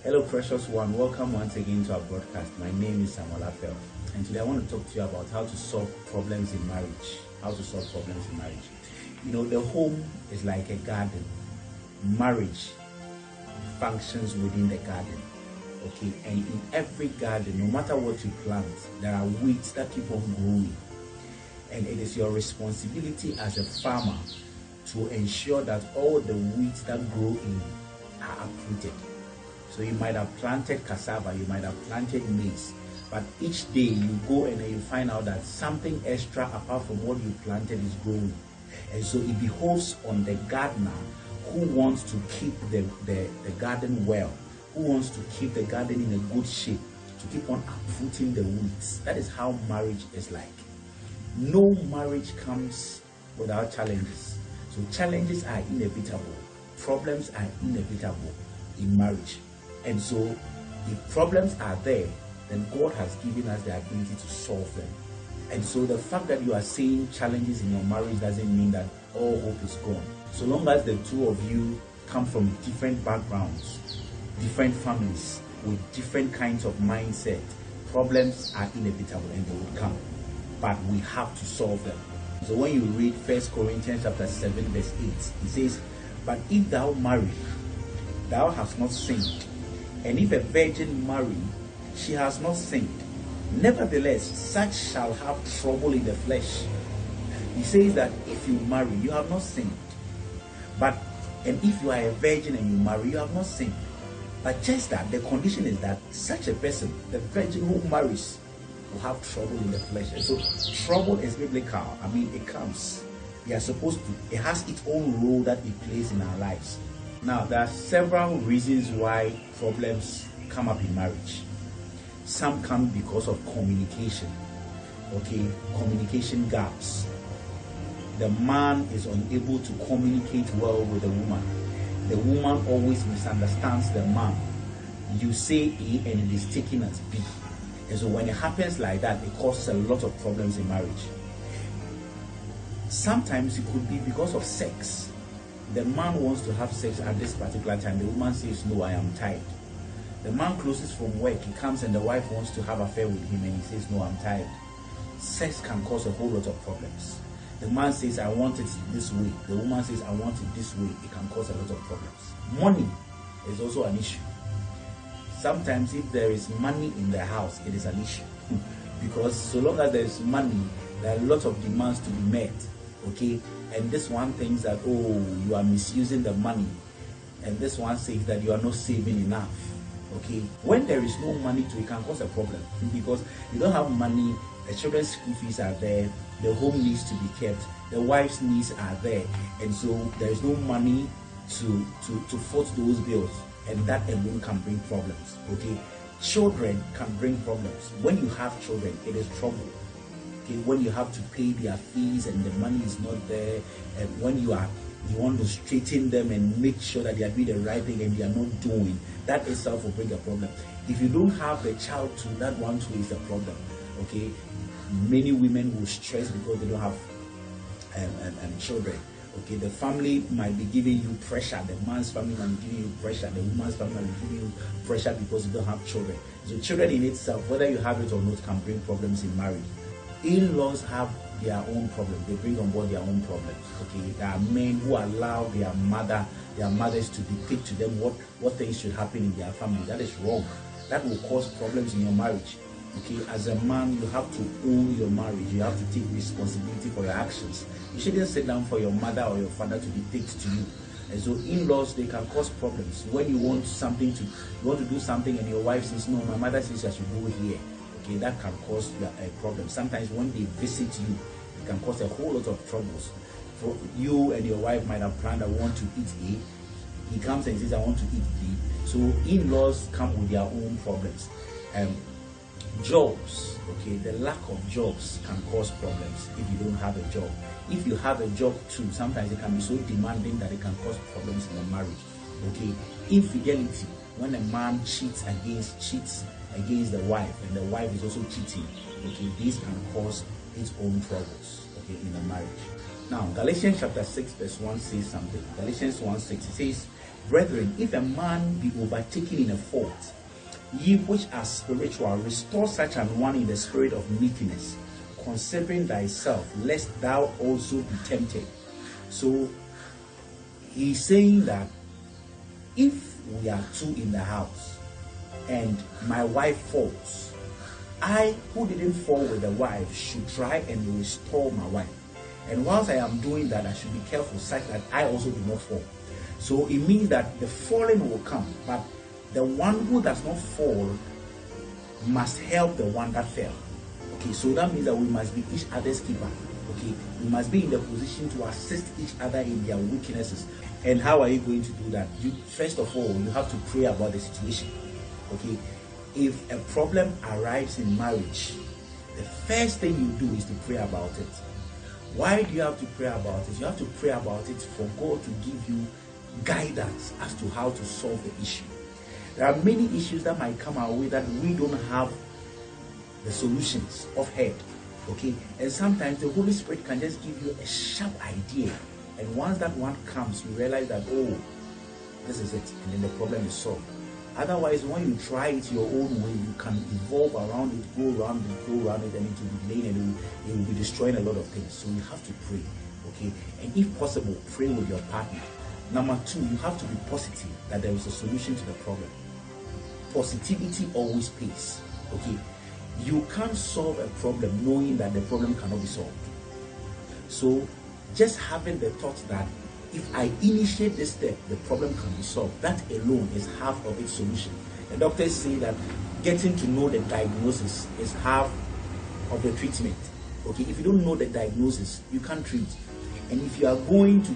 Hello, precious one. Welcome once again to our broadcast. My name is Samuel, and today I want to talk to you about how to solve problems in marriage. How to solve problems in marriage. You know, the home is like a garden. Marriage functions within the garden. Okay, and in every garden, no matter what you plant, there are weeds that keep on growing. And it is your responsibility as a farmer to ensure that all the weeds that grow in are uprooted. So you might have planted cassava, you might have planted maize, but each day you go and then you find out that something extra apart from what you planted is growing. And so it behoves on the gardener who wants to keep the garden well, who wants to keep the garden in a good shape, to keep on uprooting the weeds. That is how marriage is like. No marriage comes without challenges. So challenges are inevitable. Problems are inevitable in marriage. And so if problems are there, then God has given us the ability to solve them. And so the fact that you are seeing challenges in your marriage doesn't mean that all hope is gone. So long as the two of you come from different backgrounds, different families, with different kinds of mindset, problems are inevitable and they will come. But we have to solve them. So when you read 1 Corinthians chapter 7 verse 8, it says, "But if thou marry, thou hast not sinned. And if a virgin marry, she has not sinned. Nevertheless, such shall have trouble in the flesh." He says that if you marry, you have not sinned. And if you are a virgin and you marry, you have not sinned. But just that the condition is that such a person, the virgin who marries, will have trouble in the flesh. And so trouble is biblical. I mean, it comes. We are supposed to, it has its own role that it plays in our lives. Now, there are several reasons why problems come up in marriage. Some come because of communication. Okay, communication gaps. The man is unable to communicate well with the woman. The woman always misunderstands the man. You say A and it is taken as B. And so when it happens like that, it causes a lot of problems in marriage. Sometimes it could be because of sex. The man wants to have sex at this particular time. The woman says, "No, I am tired." The man closes from work. He comes and the wife wants to have an affair with him and he says, "No, I'm tired." Sex can cause a whole lot of problems. The man says, "I want it this way." The woman says, "I want it this way." It can cause a lot of problems. Money is also an issue. Sometimes if there is money in the house, it is an issue. Because so long as there is money, there are a lot of demands to be met. Okay? And this one thinks that, oh, you are misusing the money. And this one says that you are not saving enough. Okay? When there is no money to it can cause a problem. Because you don't have money, the children's school fees are there, the home needs to be kept, the wife's needs are there. And so there is no money to foot those bills. And that alone can bring problems. Okay? Children can bring problems. When you have children, it is trouble. Okay? When you have to pay their fees and the money is not there, and when you want to straighten them and make sure that they are doing the right thing and they are not doing, that itself will bring a problem. If you don't have the child too, that one too is a problem. Okay? Many women will stress because they don't have children. Okay, the family might be giving you pressure. The man's family might be giving you pressure. The woman's family might be giving you pressure because you don't have children. So children in itself, whether you have it or not, can bring problems in marriage. In-laws have their own problems. They bring on board their own problems. Okay, there are men who allow their mothers to dictate to them what things should happen in their family. That is wrong. That will cause problems in your marriage. Okay, as a man, you have to own your marriage. You have to take responsibility for your actions. You shouldn't sit down for your mother or your father to dictate to you. And so in-laws, they can cause problems. When you want to do something and your wife says, "No, my mother says I should go here." Okay, that can cause a problem. Sometimes when they visit you, it can cause a whole lot of troubles. For you and your wife might have planned, "I want to eat A." He comes and says, "I want to eat B." So in-laws come with their own problems. Jobs, okay, the lack of jobs can cause problems if you don't have a job. If you have a job too, sometimes it can be so demanding that it can cause problems in a marriage. Okay, infidelity, when a man cheats against the wife and the wife is also cheating, okay, this can cause its own troubles, okay, in a marriage. Now, Galatians chapter 6 verse 1 says something. Galatians 1:6, it says, Brethren, if a man be overtaken in a fault, ye which are spiritual, restore such an one in the spirit of meekness, considering thyself, lest thou also be tempted. So he's saying that if we are two in the house and my wife falls, I, who didn't fall with the wife, should try and restore my wife. And whilst I am doing that, I should be careful such that I also do not fall. So it means that the falling will come, but the one who does not fall must help the one that fell. Okay, so that means that we must be each other's keeper. Okay, we must be in the position to assist each other in their weaknesses. And how are you going to do that? You, first of all, you have to pray about the situation. Okay, if a problem arrives in marriage, the first thing you do is to pray about it. Why do you have to pray about it? You have to pray about it for God to give you guidance as to how to solve the issue. There are many issues that might come our way that we don't have the solutions of head. Okay, and sometimes the Holy Spirit can just give you a sharp idea, and once that one comes, you realize that, oh, this is it, and then the problem is solved. Otherwise, when you try it your own way, you can evolve around it, go around it, and it will be late, and it will be destroying a lot of things. So you have to pray, okay? And if possible, pray with your partner. Number two, you have to be positive that there is a solution to the problem. Positivity always pays, okay? You can't solve a problem knowing that the problem cannot be solved. So just having the thought that if I initiate this step, the problem can be solved, that alone is half of its solution. The doctors say that getting to know the diagnosis is half of the treatment. Okay, if you don't know the diagnosis, you can't treat. And if you are going to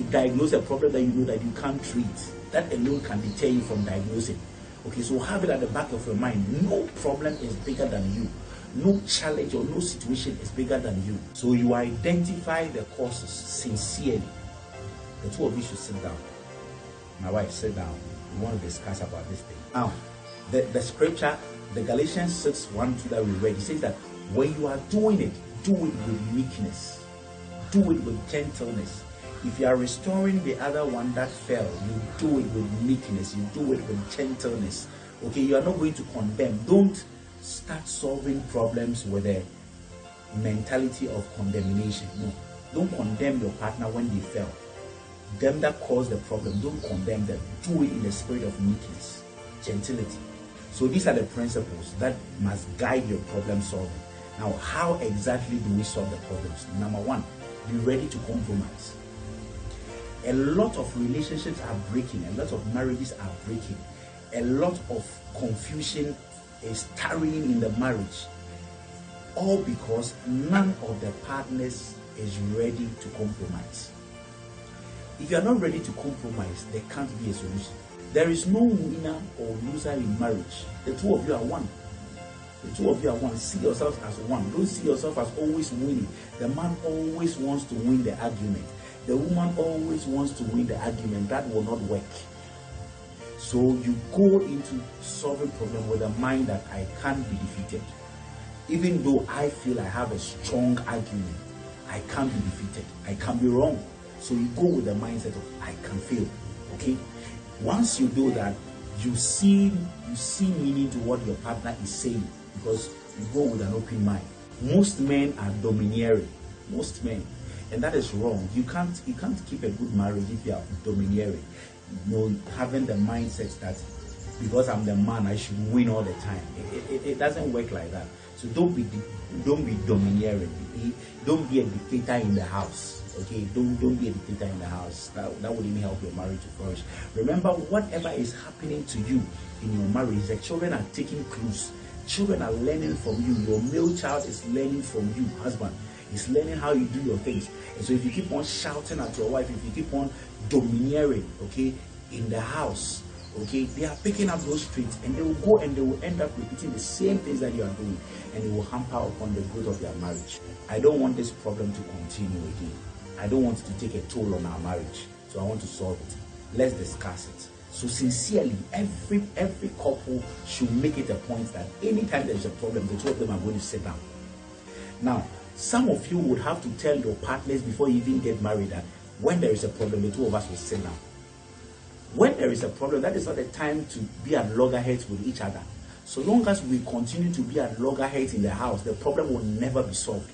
diagnose a problem that you know that you can't treat, that alone can deter you from diagnosing. Okay, so have it at the back of your mind. No problem is bigger than you. No challenge or no situation is bigger than you. So you identify the causes sincerely. The two of you should sit down. My wife, sit down. We want to discuss about this thing. Now, the scripture, the Galatians 6:1-2 that we read, it says that when you are doing it, do it with meekness. Do it with gentleness. If you are restoring the other one that fell, you do it with meekness. You do it with gentleness. Okay, you are not going to condemn. Don't start solving problems with a mentality of condemnation. No, don't condemn your partner when they fell. Them that caused the problem, don't condemn them. Do it in the spirit of meekness, gentility. So these are the principles that must guide your problem solving. Now, how exactly do we solve the problems? Number one, be ready to compromise. A lot of relationships are breaking. A lot of marriages are breaking. A lot of confusion is tarrying in the marriage, all because none of the partners is ready to compromise. If you are not ready to compromise, there can't be a solution. There is no winner or loser in marriage. The two of you are one. The two of you are one. See yourselves as one. Don't see yourself as always winning. The man always wants to win the argument. The woman always wants to win the argument. That will not work. So you go into solving problem with a mind that I can't be defeated. Even though I feel I have a strong argument, I can't be defeated. I can be wrong. So you go with the mindset of I can fail. Okay? Once you do that, you see meaning to what your partner is saying, because you go with an open mind. Most men are domineering. Most men. And that is wrong. You can't keep a good marriage if you are domineering. You know, having the mindset that because I'm the man, I should win all the time. It doesn't work like that. So don't be domineering. Don't be a dictator in the house. Okay, don't be a dictator in the house. That wouldn't help your marriage to flourish. Remember, whatever is happening to you in your marriage, the children are taking clues. Children are learning from you. Your male child is learning from you, husband. He's learning how you do your things. And so if you keep on shouting at your wife, if you keep on domineering, okay, in the house, okay, they are picking up those traits, and they will go and they will end up repeating the same things that you are doing, and it will hamper upon the growth of their marriage. I don't want this problem to continue again. I don't want it to take a toll on our marriage. So I want to solve it. Let's discuss it. So sincerely, every couple should make it a point that anytime there is a problem, the two of them are going to sit down. Now, some of you would have to tell your partners before you even get married that when there is a problem, the two of us will sit down. When there is a problem, that is not the time to be at loggerheads with each other. So long as we continue to be at loggerheads in the house, the problem will never be solved.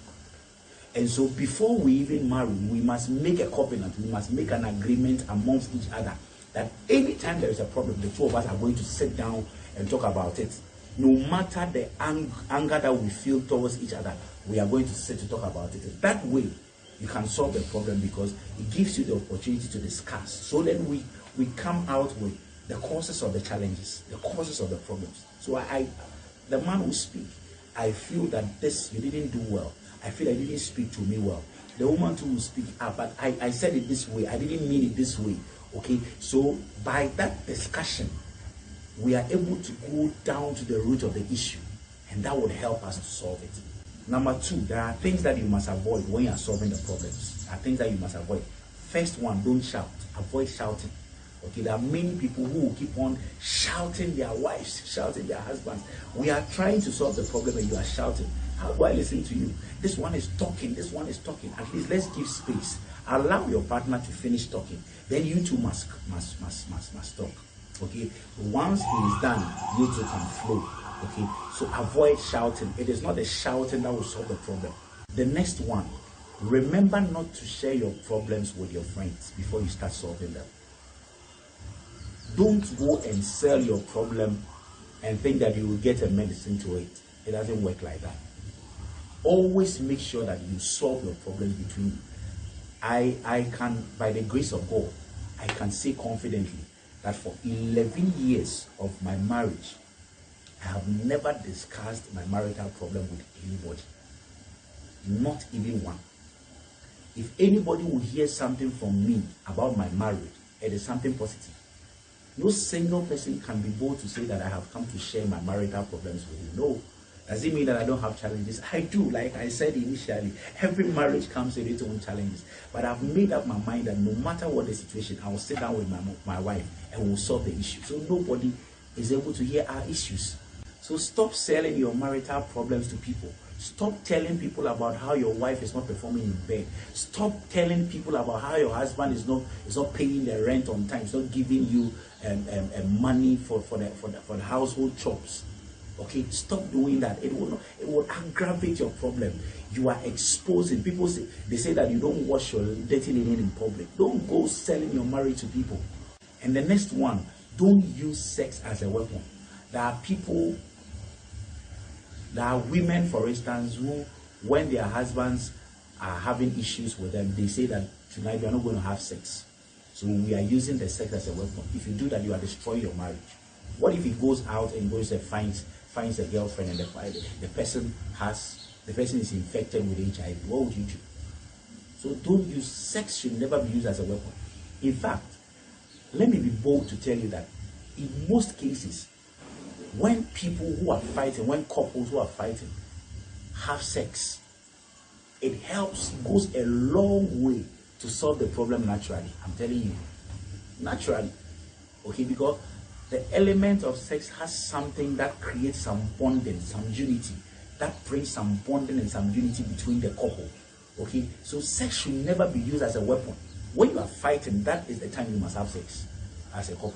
And so before we even marry, we must make a covenant, we must make an agreement amongst each other that anytime there is a problem, the two of us are going to sit down and talk about it. No matter the anger that we feel towards each other, we are going to sit to talk about it. That way, you can solve the problem because it gives you the opportunity to discuss. So then we come out with the causes of the challenges, the causes of the problems. So the man will speak. I feel that this, you didn't do well. I feel I didn't speak to me well. The woman too will speak up, but I said it this way. I didn't mean it this way. Okay, so by that discussion, we are able to go down to the root of the issue, and that would help us to solve it. Number two, there are things that you must avoid when you are solving the problems. There are things that you must avoid. First one, don't shout. Avoid shouting. Okay, there are many people who will keep on shouting their wives, shouting their husbands. We are trying to solve the problem and you are shouting. How do I listen to you? This one is talking, this one is talking. At least let's give space. Allow your partner to finish talking. Then you two must talk. Okay, once he is done, you two can flow. Okay, so avoid shouting. It is not the shouting that will solve the problem. The next one, remember not to share your problems with your friends before you start solving them. Don't go and sell your problem and think that you will get a medicine to it. It doesn't work like that. Always make sure that you solve your problems between you. I can, by the grace of God, I can say confidently that for 11 years of my marriage, I have never discussed my marital problem with anybody. Not even one. If anybody will hear something from me about my marriage, it is something positive. No single person can be bold to say that I have come to share my marital problems with you. No. Does it mean that I don't have challenges? I do. Like I said initially, every marriage comes with its own challenges. But I've made up my mind that no matter what the situation, I will sit down with my wife and we'll solve the issue. So nobody is able to hear our issues. So stop selling your marital problems to people. Stop telling people about how your wife is not performing in bed. Stop telling people about how your husband is not paying the rent on time. It's not giving you money for the household chores. Okay, stop doing that. It will aggravate your problem. You are exposing. People say that you don't wash your dirty linen in public. Don't go selling your marriage to people. And the next one, don't use sex as a weapon. There are women, for instance, who, when their husbands are having issues with them, they say that tonight we are not going to have sex. So we are using the sex as a weapon. If you do that, you are destroying your marriage. What if he goes out and goes and finds a girlfriend and the person is infected with HIV? What would you do? So don't use sex. Should never be used as a weapon. In fact, let me be bold to tell you that in most cases, when people who are fighting, when couples who are fighting have sex, it goes a long way to solve the problem naturally. I'm telling you, naturally. Okay, because the element of sex has something that creates some bonding, some unity, that brings some bonding and some unity between the couple. Okay, so sex should never be used as a weapon. When you are fighting, that is the time you must have sex as a couple.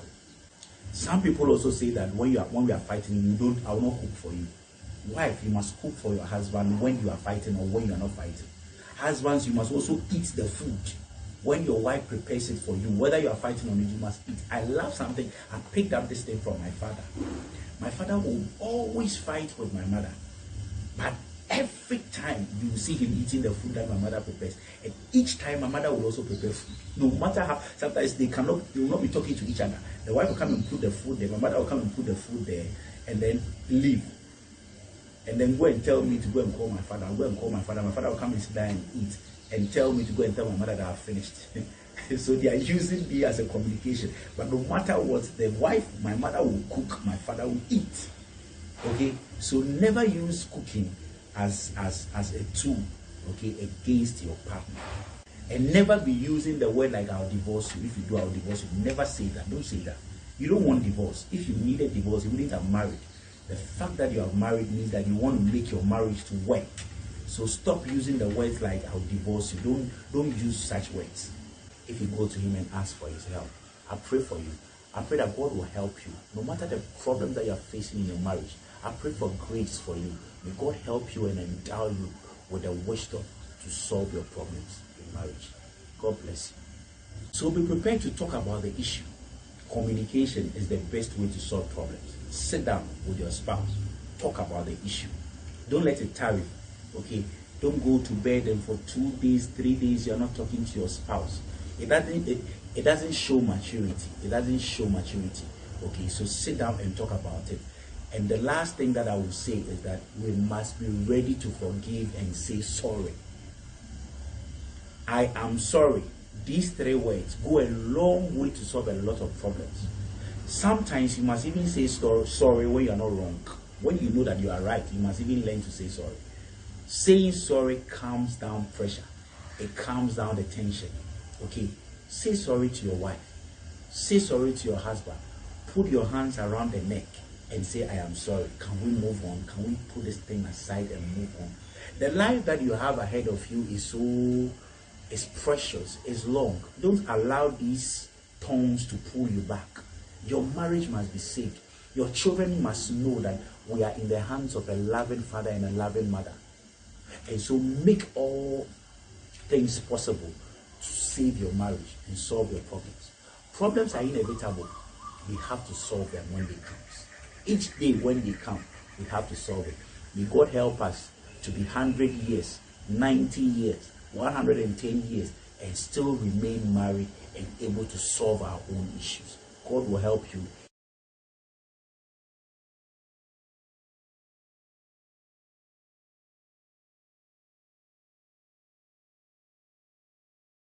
Some people also say that when we are fighting, I will not cook for you. Wife, you must cook for your husband when you are fighting or when you are not fighting. Husbands, you must also eat the food when your wife prepares it for you. Whether you are fighting or not, you must eat. I love something. I picked up this thing from my father. My father will always fight with my mother, but every time you will see him eating the food that my mother prepares, and each time my mother will also prepare food. No matter how, sometimes they will not be talking to each other. The wife will come and put the food there, my mother will come and put the food there, and then leave. And then go and tell me to go and call my father. I'll go and call my father. My father will come and sit down and eat, and tell me to go and tell my mother that I've finished. So they are using me as a communication. But no matter what, the wife, my mother will cook, my father will eat. Okay, so never use cooking as a tool, okay, against your partner. And never be using the word like I'll divorce you. If you do, I'll divorce you. Never say that. Don't say that. You don't want divorce. If you needed divorce, you wouldn't have married. The fact that you are married means that you want to make your marriage to work. So stop using the words like I'll divorce you. Don't use such words. If you go to him and ask for his help, I pray for you. I pray that God will help you. No matter the problems that you are facing in your marriage, I pray for grace for you. May God help you and endow you with the wisdom to solve your problems in marriage. God bless you. So be prepared to talk about the issue. Communication is the best way to solve problems. Sit down with your spouse. Talk about the issue. Don't let it tarry. Okay? Don't go to bed and for 2 days, 3 days, you're not talking to your spouse. It doesn't show maturity. It doesn't show maturity. Okay, so sit down and talk about it. And the last thing that I will say is that we must be ready to forgive and say sorry. I am sorry. These 3 words go a long way to solve a lot of problems. Sometimes you must even say sorry when you are not wrong. When you know that you are right, you must even learn to say sorry. Saying sorry calms down pressure. It calms down the tension. Okay? Say sorry to your wife. Say sorry to your husband. Put your hands around the neck and say, I am sorry. Can we move on? Can we put this thing aside and move on? The life that you have ahead of you is precious, is long. Don't allow these tongues to pull you back. Your marriage must be saved. Your children must know that we are in the hands of a loving father and a loving mother. And so make all things possible to save your marriage and solve your problems. Problems are inevitable. We have to solve them when they come. Each day when they come, we have to solve it. May God help us to be 100 years, 90 years, 110 years, and still remain married and able to solve our own issues. God will help you